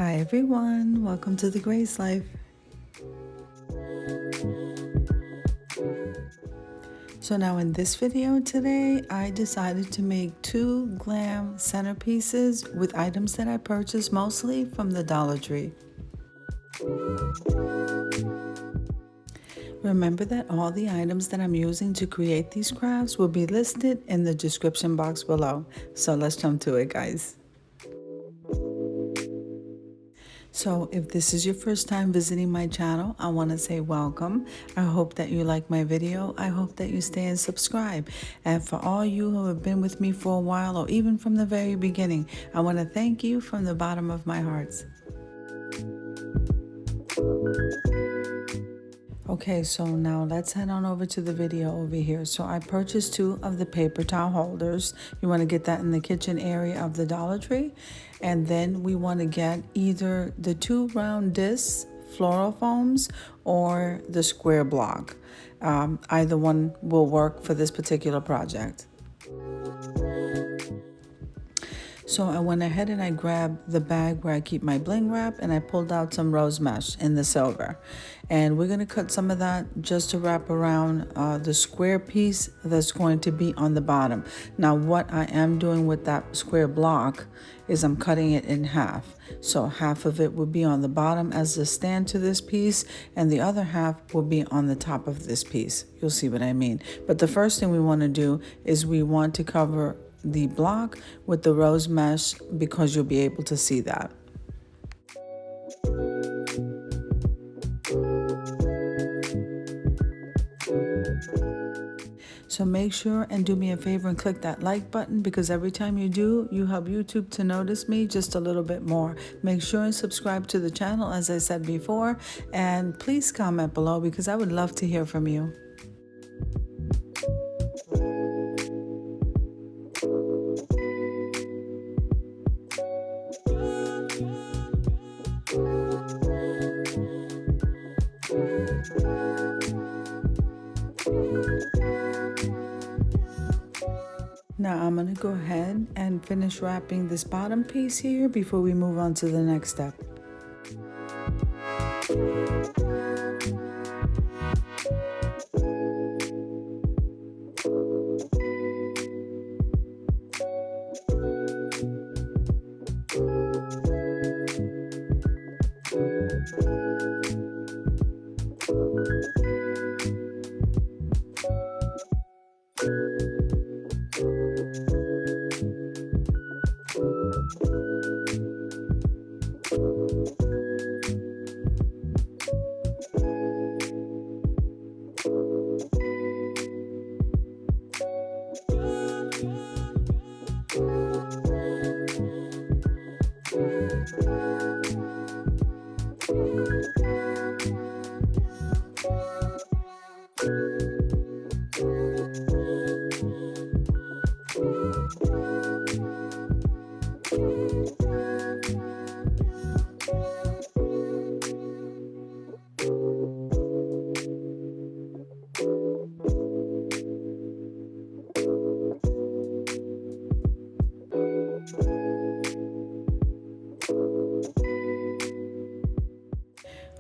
Hi everyone, welcome to the Grace Life. So now in this video today, I decided to make 2 glam centerpieces with items that I purchased mostly from the Dollar Tree. Remember that all the items that I'm using to create these crafts will be listed in the description box below. So let's jump to it, guys. So if this is your first time visiting my channel, I want to say welcome. I hope that you like my video. I hope that you stay and subscribe. And for all you who have been with me for a while or even from the very beginning, I want to thank you from the bottom of my heart. Okay, so now let's head on over to the video over here. So I purchased 2 of the paper towel holders. You want to get that in the kitchen area of the Dollar Tree. And then we want to get either the 2 round discs, floral foams, or the square block. Either one will work for this particular project. So I went ahead and I grabbed the bag where I keep my bling wrap, and I pulled out some rose mesh in the silver. And we're going to cut some of that just to wrap around the square piece that's going to be on the bottom. Now what I am doing with that square block is I'm cutting it in half. So half of it will be on the bottom as the stand to this piece, and the other half will be on the top of this piece. You'll see what I mean. But the first thing we want to do is we want to cover the block with the rose mesh because you'll be able to see that. So make sure and do me a favor and click that like button, because every time you do, you help YouTube to notice me just a little bit more. Make sure and subscribe to the channel, as I said before, and please comment below because I would love to hear from you. Now I'm going to go ahead and finish wrapping this bottom piece here before we move on to the next step.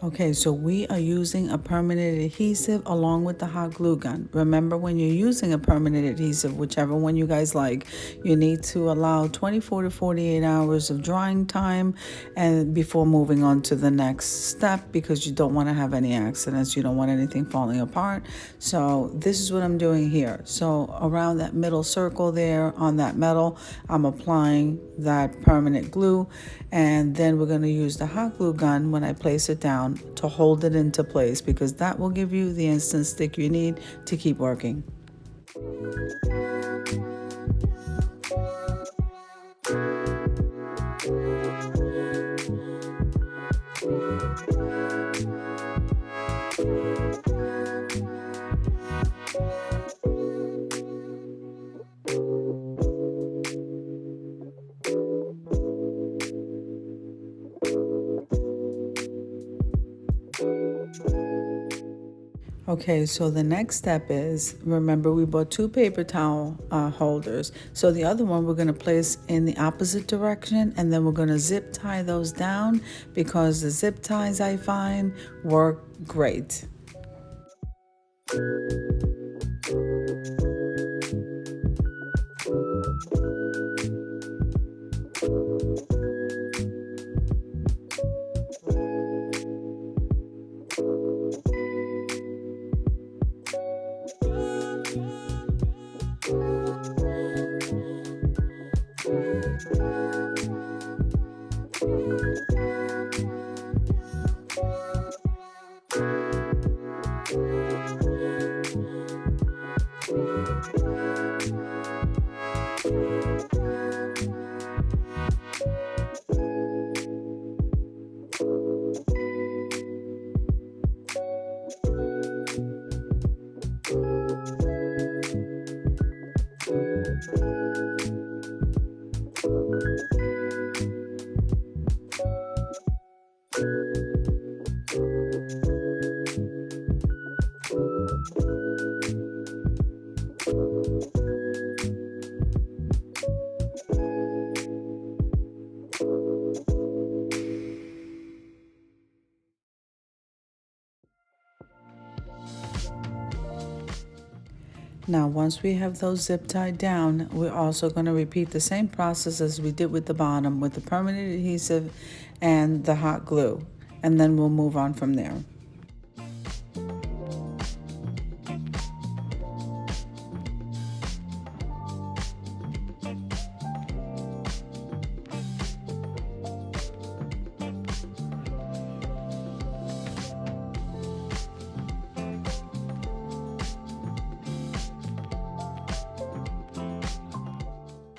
Okay, so we are using a permanent adhesive along with the hot glue gun. Remember, when you're using a permanent adhesive, whichever one you guys like, you need to allow 24 to 48 hours of drying time and before moving on to the next step, because you don't want to have any accidents. You don't want anything falling apart. So this is what I'm doing here. So around that middle circle there on that metal, I'm applying that permanent glue, and then we're going to use the hot glue gun when I place it down to hold it into place, because that will give you the instant stick you need to keep working. Okay, so the next step is, remember we bought 2 paper towel holders. So the other one we're going to place in the opposite direction, and then we're going to zip tie those down, because the zip ties I find work great. Now, once we have those zip tied down, we're also going to repeat the same process as we did with the bottom, with the permanent adhesive and the hot glue, and then we'll move on from there.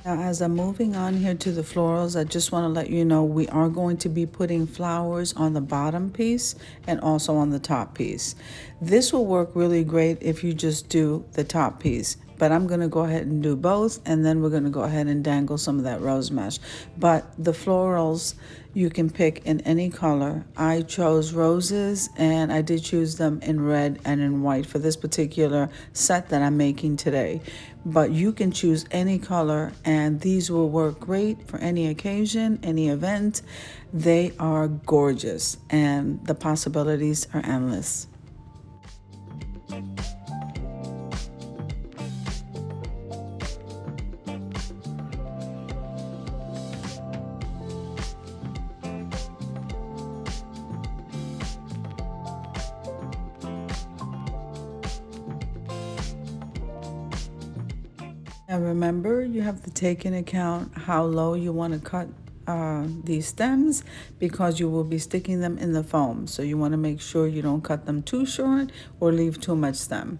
Now, as I'm moving on here to the florals, I just want to let you know we are going to be putting flowers on the bottom piece and also on the top piece. This will work really great if you just do the top piece, but I'm going to go ahead and do both, and then we're going to go ahead and dangle some of that rose mesh. But the florals, you can pick in any color. I chose roses, and I did choose them in red and in white for this particular set that I'm making today. But you can choose any color, and these will work great for any occasion, any event. They are gorgeous, and the possibilities are endless. Now remember, you have to take into account how low you want to cut these stems, because you will be sticking them in the foam. So you want to make sure you don't cut them too short or leave too much stem.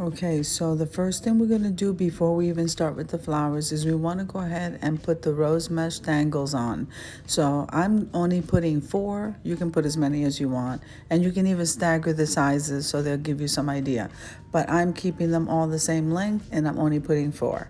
Okay, so the first thing we're going to do before we even start with the flowers is we want to go ahead and put the rose mesh dangles on. So I'm only putting 4. You can put as many as you want, and you can even stagger the sizes so they'll give you some idea. But I'm keeping them all the same length, and I'm only putting 4.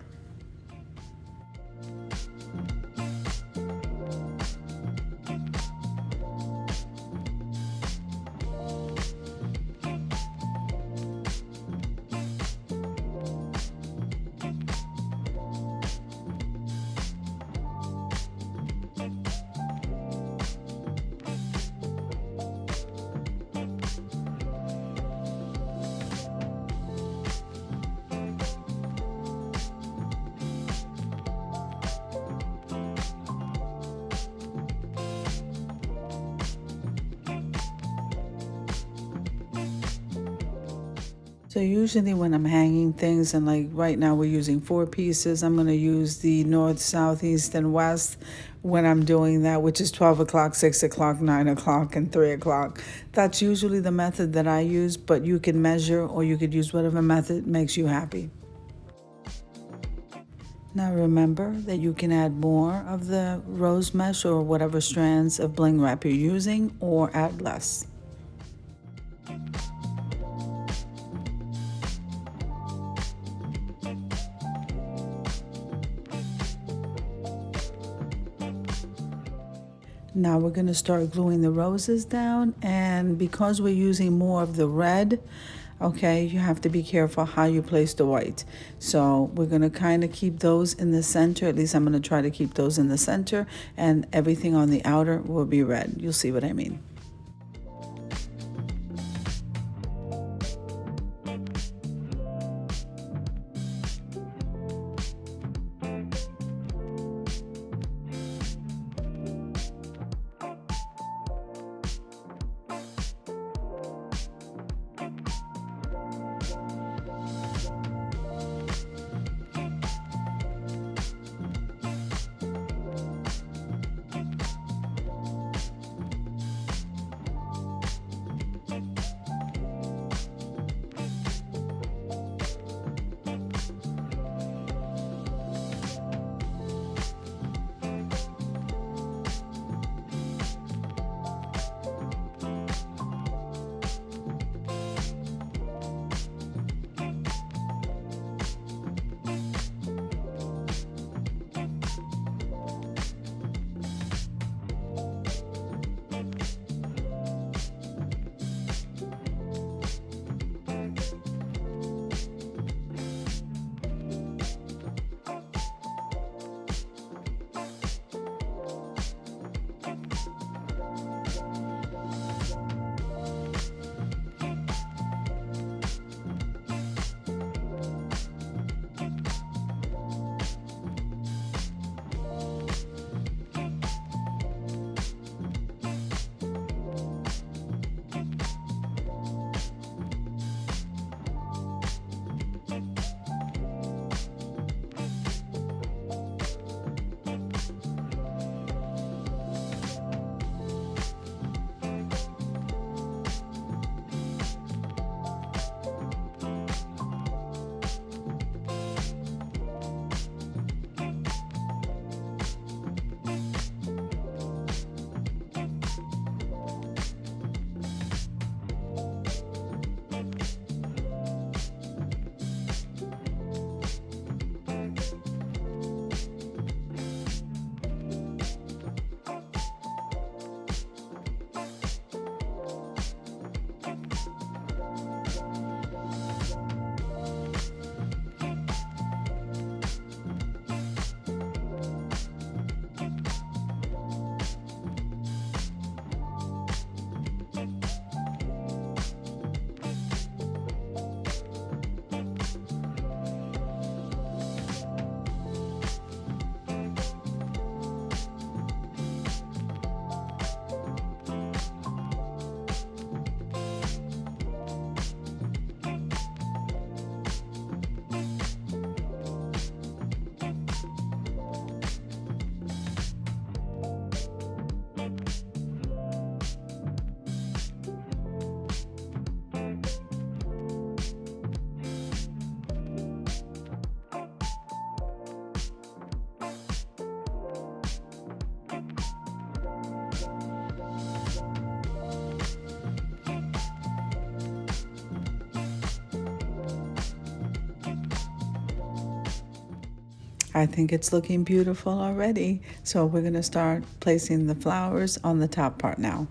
So usually when I'm hanging things, and like right now we're using 4 pieces, I'm going to use the north, south, east, and west when I'm doing that, which is 12 o'clock, 6 o'clock, 9 o'clock, and 3 o'clock. That's usually the method that I use, but you can measure or you could use whatever method makes you happy. Now remember that you can add more of the rose mesh or whatever strands of bling wrap you're using, or add less. Now we're going to start gluing the roses down, and because we're using more of the red, okay, you have to be careful how you place the white. So we're going to kind of keep those in the center. At least I'm going to try to keep those in the center, and everything on the outer will be red. You'll see what I mean. I think it's looking beautiful already. So we're going to start placing the flowers on the top part now.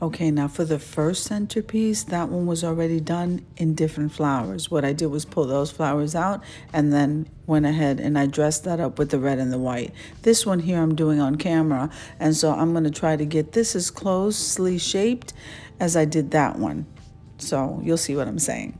Okay, now for the first centerpiece, that one was already done in different flowers. What I did was pull those flowers out and then went ahead and I dressed that up with the red and the white. This one here I'm doing on camera, and so I'm going to try to get this as closely shaped as I did that one. So you'll see what I'm saying.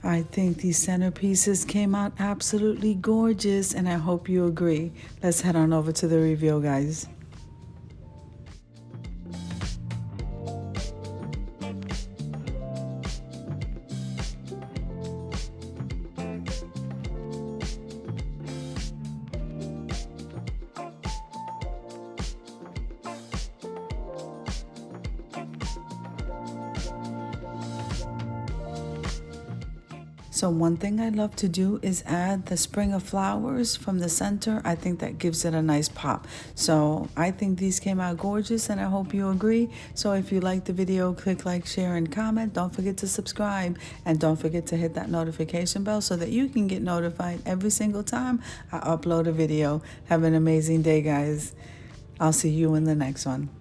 I think these centerpieces came out absolutely gorgeous, and I hope you agree. Let's head on over to the reveal, guys. So one thing I love to do is add the spring of flowers from the center. I think that gives it a nice pop. So I think these came out gorgeous, and I hope you agree. So if you like the video, click like, share, and comment. Don't forget to subscribe, and don't forget to hit that notification bell so that you can get notified every single time I upload a video. Have an amazing day, guys. I'll see you in the next one.